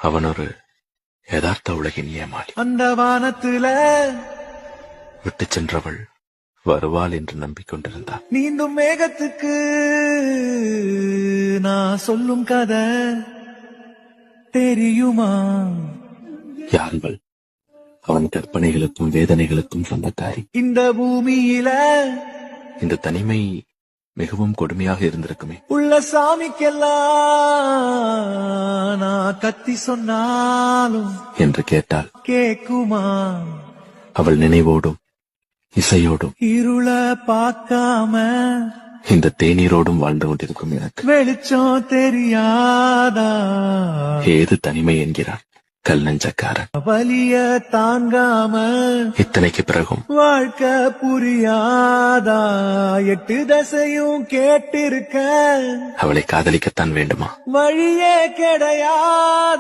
அவன் ஒரு யதார்த்த உலகின் ஏமாளி. அந்த வானத்துல விட்டு சென்றவள் வருவாள் என்று நம்பிக்கொண்டிருந்தான். நீந்தும் மேகத்துக்கு நான் சொல்லும் கதை தெரியுமா? யாருங்கள் அவன் கற்பனைகளுக்கும் வேதனைகளுக்கும் சொந்தக்காரி. இந்த பூமியில இந்த தனிமை மிகவும் கொடுமையாக இருந்திருக்குமே. உள்ள சாமிக்கெல்லாம் நான் கத்தி சொன்னாலும் என்று கேட்டாள். கேக்குமா? அவள் நினைவோடும் இசையோடும் இருள பார்க்காம இந்த தேநீரோடும் வாழ்ந்து கொண்டிருக்கும் எனக்கு வெளிச்சம் தெரியாதா? ஏது தனிமை என்கிறான் கல் நெஞ்சக்காரன். வலிய தாங்காம இத்தனைக்கு பிறகும் வாழ்க்கை புரியாதா? 8 தசையும் கேட்டிருக்க அவளை காதலிக்கத்தான் வேண்டுமா? வழியே கிடையாது.